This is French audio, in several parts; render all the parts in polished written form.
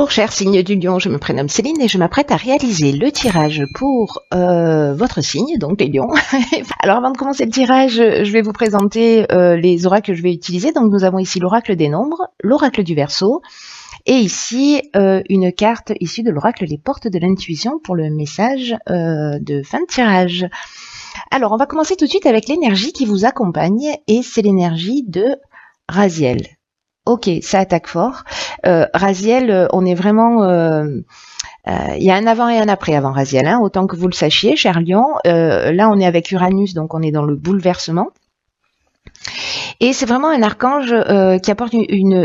Bonjour, cher signe du lion, je me prénomme Céline et je m'apprête à réaliser le tirage pour votre signe, donc les lions. Alors avant de commencer le tirage, je vais vous présenter les oracles que je vais utiliser. Donc nous avons ici l'oracle des nombres, l'oracle du Verseau, et ici une carte issue de l'oracle des portes de l'intuition pour le message de fin de tirage. Alors on va commencer tout de suite avec l'énergie qui vous accompagne, et c'est l'énergie de Raziel. Ok, ça attaque fort. Raziel, on est vraiment... il y a un avant et un après avant Raziel, hein, autant que vous le sachiez, cher Lion. Là, on est avec Uranus, donc on est dans le bouleversement. Et c'est vraiment un archange qui apporte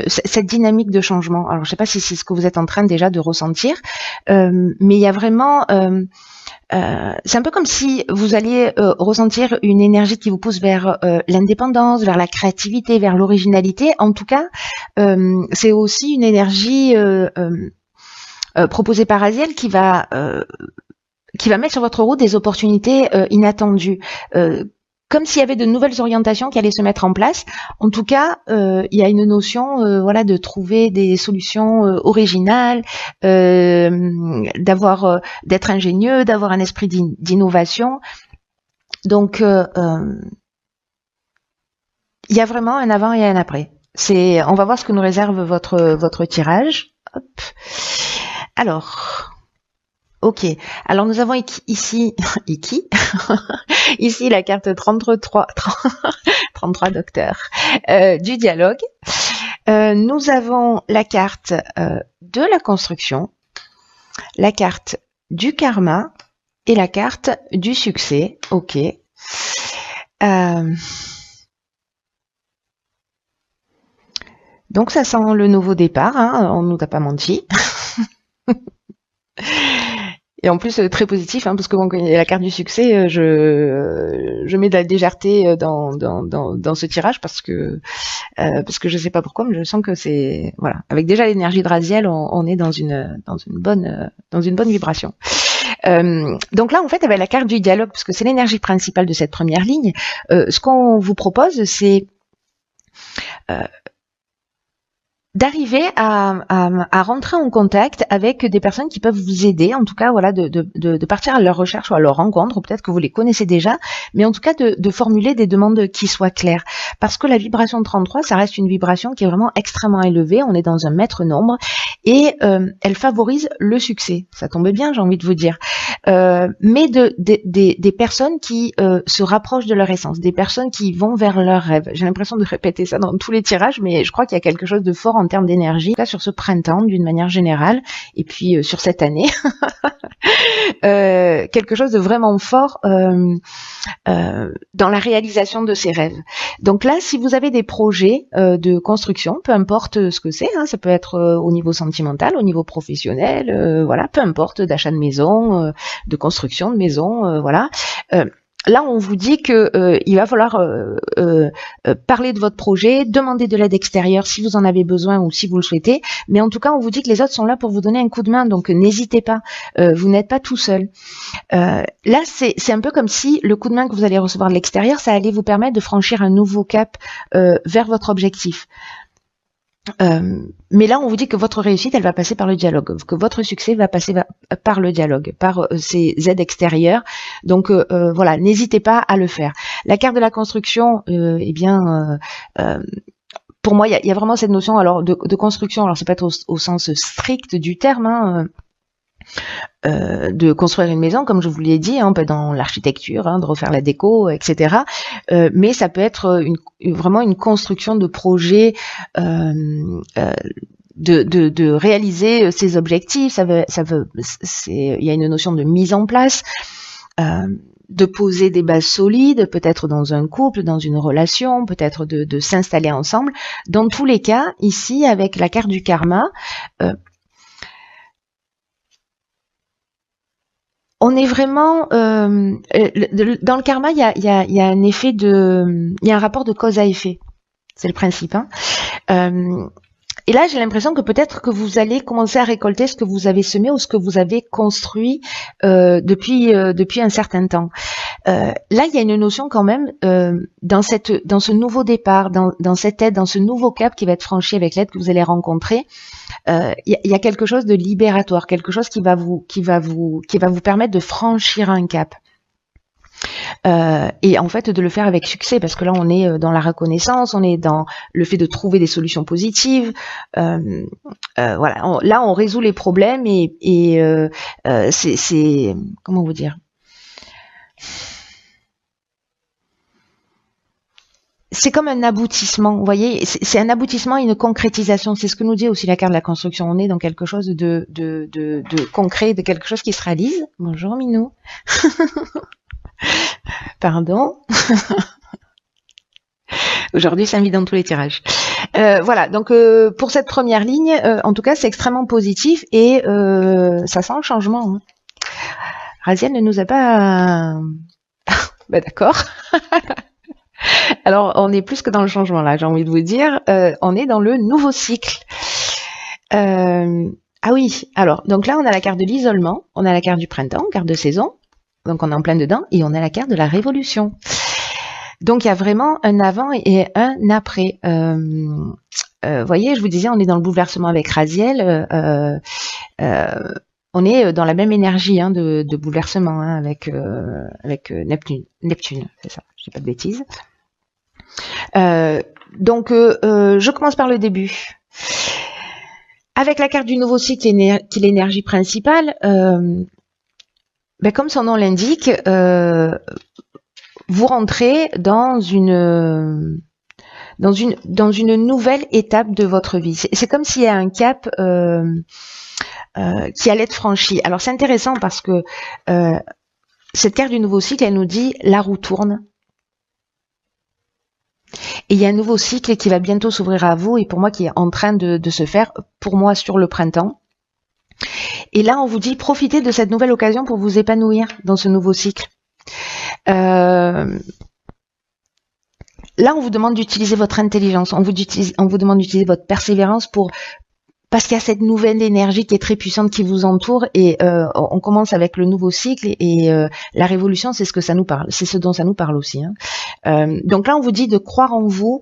cette dynamique de changement. Alors, je ne sais pas si c'est ce que vous êtes en train déjà de ressentir, mais il y a vraiment... c'est un peu comme si vous alliez ressentir une énergie qui vous pousse vers l'indépendance, vers la créativité, vers l'originalité. En tout cas, c'est aussi une énergie proposée par Raziel qui va mettre sur votre route des opportunités inattendues. Comme s'il y avait de nouvelles orientations qui allaient se mettre en place. En tout cas, il y a une notion, voilà, de trouver des solutions originales, d'être ingénieux, d'avoir un esprit d'innovation. Donc, il y a vraiment un avant et un après. On va voir ce que nous réserve votre tirage. Hop. Alors. Ok, alors nous avons ici, ici la carte 33 docteur du dialogue. Nous avons la carte de la construction, la carte du karma et la carte du succès. Ok. Donc ça sent le nouveau départ, hein, on ne nous a pas menti. Et en plus très positif, hein, parce que bon, quand il y a la carte du succès, je mets de la légèreté dans ce tirage parce que je sais pas pourquoi, mais je sens que c'est voilà, avec déjà l'énergie de Raziel, on est dans une bonne vibration. Donc là en fait avec la carte du dialogue, parce que c'est l'énergie principale de cette première ligne, ce qu'on vous propose c'est d'arriver à rentrer en contact avec des personnes qui peuvent vous aider, en tout cas voilà, de partir à leur recherche ou à leur rencontre, ou peut-être que vous les connaissez déjà, mais en tout cas de formuler des demandes qui soient claires. Parce que la vibration de 33, ça reste une vibration qui est vraiment extrêmement élevée, on est dans un maître nombre, et elle favorise le succès. Ça tombe bien, j'ai envie de vous dire. Mais des personnes qui se rapprochent de leur essence, des personnes qui vont vers leurs rêves. J'ai l'impression de répéter ça dans tous les tirages, mais je crois qu'il y a quelque chose de fort en termes d'énergie, là sur ce printemps d'une manière générale, et puis sur cette année, quelque chose de vraiment fort dans la réalisation de ses rêves. Donc là, si vous avez des projets de construction, peu importe ce que c'est, hein, ça peut être au niveau sentimental, au niveau professionnel, voilà, peu importe, d'achat de maison, de construction de maison, voilà. Là, on vous dit que il va falloir parler de votre projet, demander de l'aide extérieure si vous en avez besoin ou si vous le souhaitez. Mais en tout cas, on vous dit que les autres sont là pour vous donner un coup de main, donc n'hésitez pas. Vous n'êtes pas tout seul. Là, c'est un peu comme si le coup de main que vous allez recevoir de l'extérieur, ça allait vous permettre de franchir un nouveau cap vers votre objectif. Mais là, on vous dit que votre réussite, elle va passer par le dialogue, que votre succès va passer par le dialogue, par ces aides extérieures. Donc voilà, n'hésitez pas à le faire. La carte de la construction, eh bien, pour moi, il y a vraiment cette notion alors de construction. Alors, ça peut être au sens strict du terme. Hein, de construire une maison, comme je vous l'ai dit, hein, dans l'architecture, hein, de refaire la déco, etc. Mais ça peut être vraiment une construction de projet, de réaliser ses objectifs. Il y a une notion de mise en place, de poser des bases solides, peut-être dans un couple, dans une relation, peut-être de s'installer ensemble. Dans tous les cas, ici, avec la carte du karma, on est vraiment dans le karma, il y a un effet il y a un rapport de cause à effet. C'est le principe. Hein. Et là, j'ai l'impression que peut-être que vous allez commencer à récolter ce que vous avez semé ou ce que vous avez construit depuis un certain temps. Là, il y a une notion quand même dans ce nouveau départ, dans cette aide, dans ce nouveau cap qui va être franchi avec l'aide que vous allez rencontrer. Il y a quelque chose de libératoire, quelque chose qui va vous permettre de franchir un cap. Et en fait de le faire avec succès, parce que là on est dans la reconnaissance, on est dans le fait de trouver des solutions positives. Voilà, là on résout les problèmes et c'est comment vous dire, c'est comme un aboutissement, vous voyez, c'est un aboutissement et une concrétisation. C'est ce que nous dit aussi la carte de la construction. On est dans quelque chose de concret, de quelque chose qui se réalise. Bonjour Minou. Pardon. Aujourd'hui, ça me vit dans tous les tirages. Voilà, donc pour cette première ligne, en tout cas, c'est extrêmement positif et ça sent le changement. Hein. Raziel ne nous a pas... bah d'accord. Alors, on est plus que dans le changement là, j'ai envie de vous dire. On est dans le nouveau cycle. Ah oui, alors, donc là, on a la carte de l'isolement, on a la carte du printemps, carte de saison. Donc, on est en plein dedans. Et on a la carte de la révolution. Donc, il y a vraiment un avant et un après. Voyez, je vous disais, on est dans le bouleversement avec Raziel. On est dans la même énergie hein, de bouleversement hein, avec Neptune. Neptune, c'est ça, je dis pas de bêtises. Donc, je commence par le début. Avec la carte du nouveau cycle, qui est l'énergie principale, ben, comme son nom l'indique, vous rentrez dans une nouvelle étape de votre vie. C'est comme s'il y a un cap qui allait être franchi. Alors c'est intéressant parce que cette carte du nouveau cycle, elle nous dit la roue tourne. Et il y a un nouveau cycle qui va bientôt s'ouvrir à vous et pour moi qui est en train de se faire, pour moi sur le printemps. Et là on vous dit profitez de cette nouvelle occasion pour vous épanouir dans ce nouveau cycle. Là on vous demande d'utiliser votre intelligence, on vous demande d'utiliser votre persévérance parce qu'il y a cette nouvelle énergie qui est très puissante qui vous entoure et on commence avec le nouveau cycle et la révolution, c'est ce que ça nous parle, c'est ce dont ça nous parle aussi. Hein. Donc là, on vous dit de croire en vous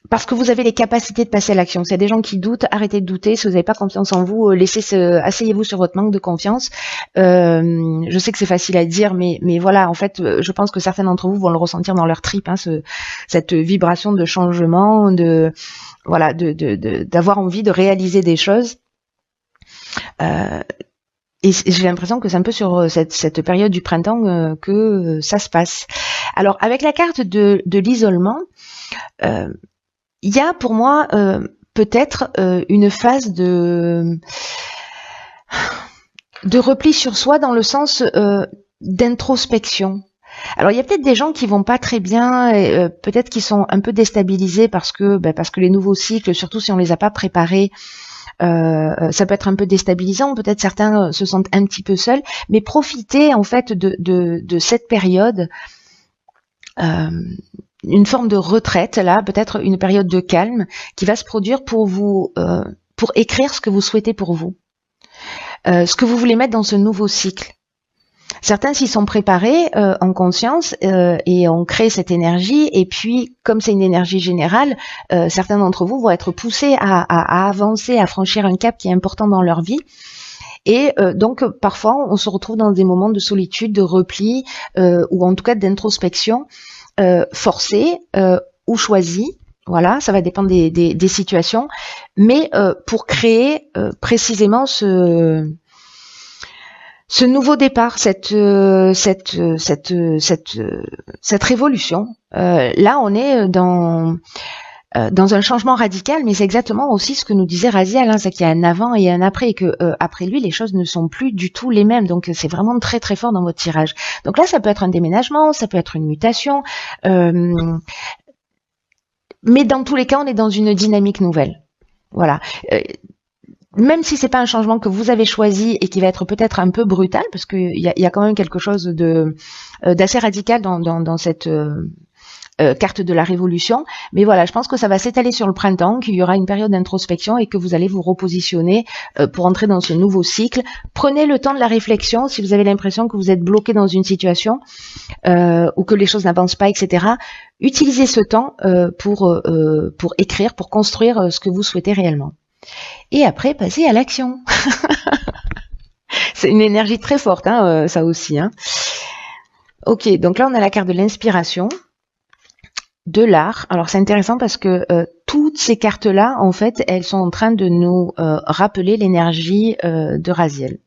parce que vous avez les capacités de passer à l'action. S'il y a des gens qui doutent, arrêtez de douter. Si vous n'avez pas confiance en vous, asseyez-vous sur votre manque de confiance. Je sais que c'est facile à dire, mais voilà, en fait, je pense que certains d'entre vous vont le ressentir dans leur tripes, hein, cette vibration de changement, voilà, d'avoir envie de réaliser des choses. Et j'ai l'impression que c'est un peu sur cette période du printemps que ça se passe. Alors, avec la carte de l'isolement, il y a pour moi peut-être une phase de repli sur soi dans le sens d'introspection. Alors il y a peut-être des gens qui vont pas très bien, peut-être qui sont un peu déstabilisés parce que les nouveaux cycles, surtout si on les a pas préparés, ça peut être un peu déstabilisant. Peut-être certains se sentent un petit peu seuls, mais profitez en fait de cette période, une forme de retraite là, peut-être une période de calme qui va se produire pour vous, pour écrire ce que vous souhaitez pour vous, ce que vous voulez mettre dans ce nouveau cycle. Certains s'y sont préparés en conscience et ont créé cette énergie et puis comme c'est une énergie générale, certains d'entre vous vont être poussés à avancer, à franchir un cap qui est important dans leur vie et donc parfois on se retrouve dans des moments de solitude, de repli ou en tout cas d'introspection forcée ou choisie. Voilà, ça va dépendre des situations, mais pour créer précisément ce nouveau départ, cette révolution. Là, on est dans un changement radical, mais c'est exactement aussi ce que nous disait Raziel, hein, c'est qu'il y a un avant et un après, et que après lui, les choses ne sont plus du tout les mêmes. Donc, c'est vraiment très très fort dans votre tirage. Donc là, ça peut être un déménagement, ça peut être une mutation, mais dans tous les cas, on est dans une dynamique nouvelle. Voilà. Même si c'est pas un changement que vous avez choisi et qui va être peut-être un peu brutal, parce qu'il y a quand même quelque chose d'assez radical dans cette carte de la révolution. Mais voilà, je pense que ça va s'étaler sur le printemps, qu'il y aura une période d'introspection et que vous allez vous repositionner pour entrer dans ce nouveau cycle. Prenez le temps de la réflexion si vous avez l'impression que vous êtes bloqué dans une situation ou que les choses n'avancent pas, etc. Utilisez ce temps pour écrire, pour construire ce que vous souhaitez réellement. Et après, passez à l'action. C'est une énergie très forte, hein, ça aussi. Hein. Ok, donc là, on a la carte de l'inspiration, de l'art. Alors, c'est intéressant parce que toutes ces cartes-là, en fait, elles sont en train de nous rappeler l'énergie de Raziel.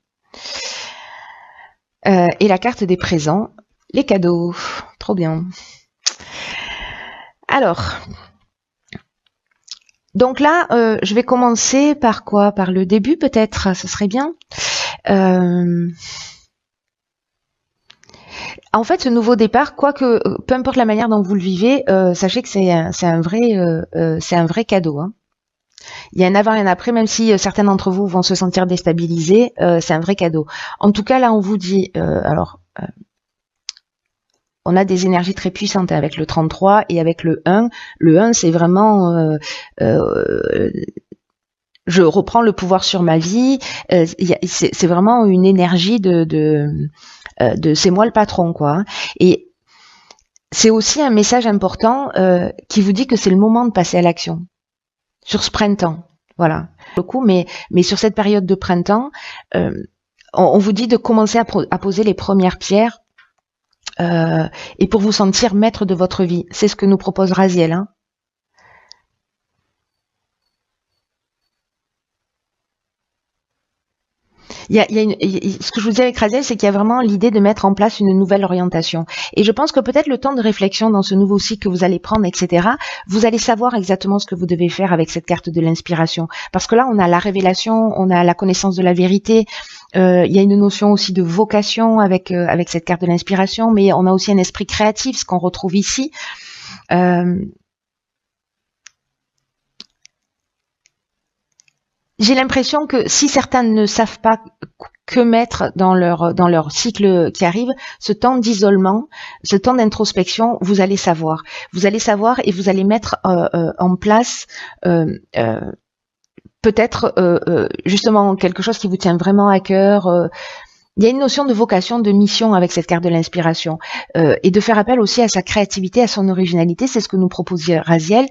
Et la carte des présents, les cadeaux. Trop bien. Alors, donc là, je vais commencer par quoi? Par le début peut-être, ce serait bien. En fait, ce nouveau départ, quoique, peu importe la manière dont vous le vivez, sachez que c'est un vrai cadeau. Hein. Il y a un avant et un après, même si certains d'entre vous vont se sentir déstabilisés, c'est un vrai cadeau. En tout cas, là, on vous dit, on a des énergies très puissantes avec le 33 et avec le 1. Le 1, c'est vraiment... je reprends le pouvoir sur ma vie. C'est vraiment une énergie de c'est moi le patron, quoi. Hein. Et c'est aussi un message important qui vous dit que c'est le moment de passer à l'action sur ce printemps. Voilà. Mais sur cette période de printemps, on vous dit de commencer à poser les premières pierres et pour vous sentir maître de votre vie. C'est ce que nous propose Raziel. Hein. Ce que je vous dis avec Raziel, c'est qu'il y a vraiment l'idée de mettre en place une nouvelle orientation. Et je pense que peut-être le temps de réflexion dans ce nouveau cycle que vous allez prendre, etc., vous allez savoir exactement ce que vous devez faire avec cette carte de l'inspiration. Parce que là, on a la révélation, on a la connaissance de la vérité, il y a une notion aussi de vocation avec cette carte de l'inspiration, mais on a aussi un esprit créatif, ce qu'on retrouve ici. J'ai l'impression que si certains ne savent pas que mettre dans leur cycle qui arrive, ce temps d'isolement, ce temps d'introspection, vous allez savoir. Vous allez savoir et vous allez mettre en place peut-être justement quelque chose qui vous tient vraiment à cœur. Il y a une notion de vocation, de mission avec cette carte de l'inspiration et de faire appel aussi à sa créativité, à son originalité. C'est ce que nous propose Raziel.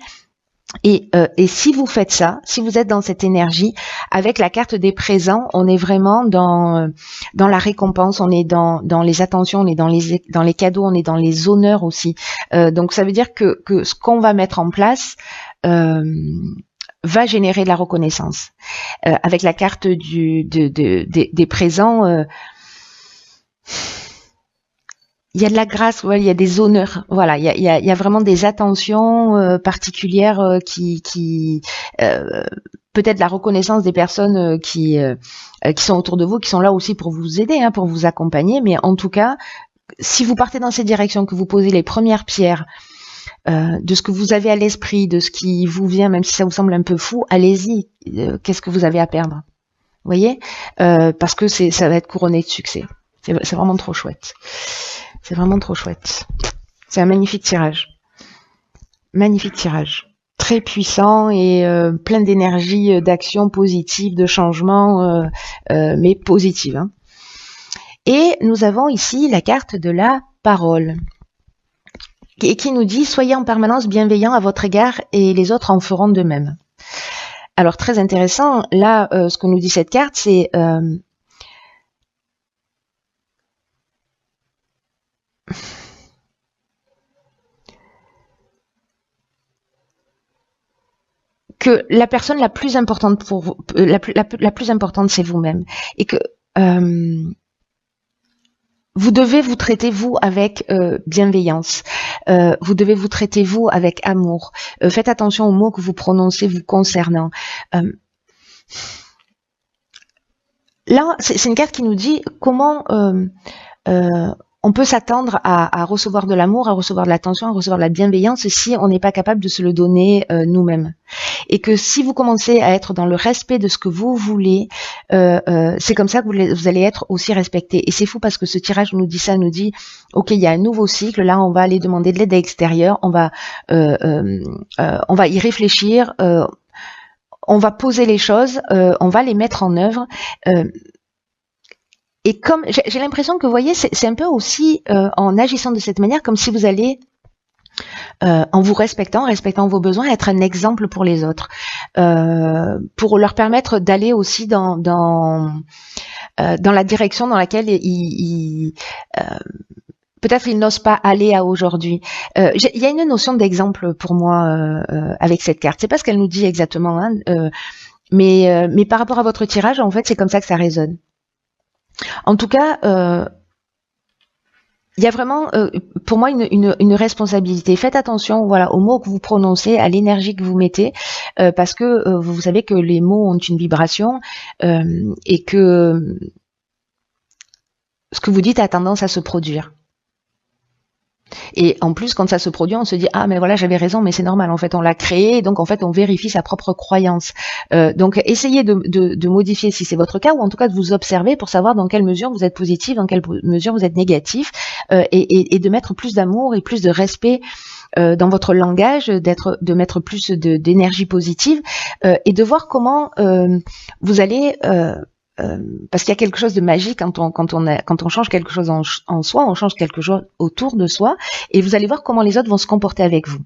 Et si vous faites ça, si vous êtes dans cette énergie, avec la carte des présents, on est vraiment dans la récompense, on est dans les attentions, on est dans les cadeaux, on est dans les honneurs aussi. Donc ça veut dire que ce qu'on va mettre en place va générer de la reconnaissance. Avec la carte des présents, il y a de la grâce, ouais, il y a des honneurs, voilà, il y a vraiment des attentions particulières qui peut-être la reconnaissance des personnes qui sont autour de vous, qui sont là aussi pour vous aider, hein, pour vous accompagner, mais en tout cas, si vous partez dans cette direction, que vous posez les premières pierres de ce que vous avez à l'esprit, de ce qui vous vient, même si ça vous semble un peu fou, allez-y, qu'est-ce que vous avez à perdre, vous voyez, parce que ça va être couronné de succès, c'est vraiment trop chouette. C'est vraiment trop chouette. C'est un magnifique tirage. Magnifique tirage. Très puissant et plein d'énergie, d'action positive, de changement, mais positive. Hein. Et nous avons ici la carte de la parole. Et qui nous dit « Soyez en permanence bienveillants à votre égard et les autres en feront de même ». Alors, très intéressant. Là, ce que nous dit cette carte, c'est... que la personne la plus importante pour vous, la plus importante, c'est vous-même, et que vous devez vous traiter vous avec bienveillance. Vous devez vous traiter vous avec amour. Faites attention aux mots que vous prononcez vous concernant. Là, c'est une carte qui nous dit comment on peut s'attendre à recevoir de l'amour, à recevoir de l'attention, à recevoir de la bienveillance si on n'est pas capable de se le donner nous-mêmes. et que si vous commencez à être dans le respect de ce que vous voulez, c'est comme ça que vous allez être aussi respecté. Et c'est fou parce que ce tirage nous dit ça, nous dit ok, il y a un nouveau cycle, là on va aller demander de l'aide extérieure, on va y réfléchir, on va poser les choses, on va les mettre en œuvre. Et comme j'ai l'impression que vous voyez, c'est un peu aussi en agissant de cette manière, comme si vous allez en vous respectant vos besoins, être un exemple pour les autres, pour leur permettre d'aller aussi dans la direction dans laquelle peut-être ils n'osent pas aller à aujourd'hui. Il y a une notion d'exemple pour moi avec cette carte. C'est pas ce qu'elle nous dit exactement, hein, mais par rapport à votre tirage, en fait, c'est comme ça que ça résonne. En tout cas, il y a vraiment, pour moi, une responsabilité. Faites attention, voilà, aux mots que vous prononcez, à l'énergie que vous mettez, parce que vous savez que les mots ont une vibration et que ce que vous dites a tendance à se produire. Et en plus, quand ça se produit, on se dit ah mais voilà, j'avais raison, mais c'est normal. En fait, on l'a créé, donc en fait, on vérifie sa propre croyance. Donc, essayez de modifier si c'est votre cas, ou en tout cas de vous observer pour savoir dans quelle mesure vous êtes positif, dans quelle mesure vous êtes négatif, et de mettre plus d'amour et plus de respect dans votre langage, de mettre plus d'énergie positive, et de voir comment vous allez parce qu'il y a quelque chose de magique quand on change quelque chose en soi, on change quelque chose autour de soi, et vous allez voir comment les autres vont se comporter avec vous.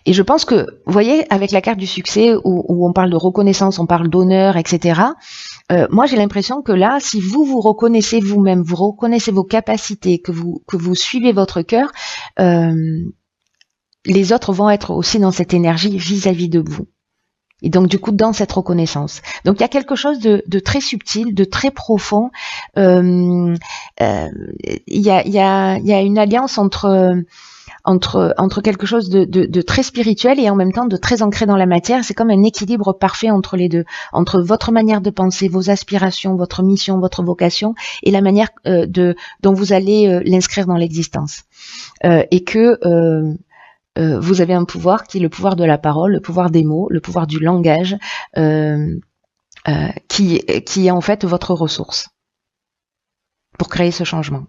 Et je pense que, vous voyez, avec la carte du succès, où on parle de reconnaissance, on parle d'honneur, etc., moi j'ai l'impression que là, si vous reconnaissez vous-même, vous reconnaissez vos capacités, que vous suivez votre cœur, les autres vont être aussi dans cette énergie vis-à-vis de vous. Et donc du coup dans cette reconnaissance. Donc il y a quelque chose de très subtil, de très profond. Il y a une alliance entre quelque chose de très spirituel et en même temps de très ancré dans la matière. C'est comme un équilibre parfait entre les deux, entre votre manière de penser, vos aspirations, votre mission, votre vocation, et la manière dont vous allez l'inscrire dans l'existence. Et que vous avez un pouvoir qui est le pouvoir de la parole, le pouvoir des mots, le pouvoir du langage, qui est en fait votre ressource pour créer ce changement.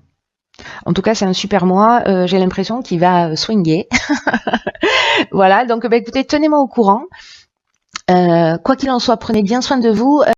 En tout cas, c'est un super mois. J'ai l'impression qu'il va swinger. Voilà, donc écoutez, tenez-moi au courant. Quoi qu'il en soit, prenez bien soin de vous.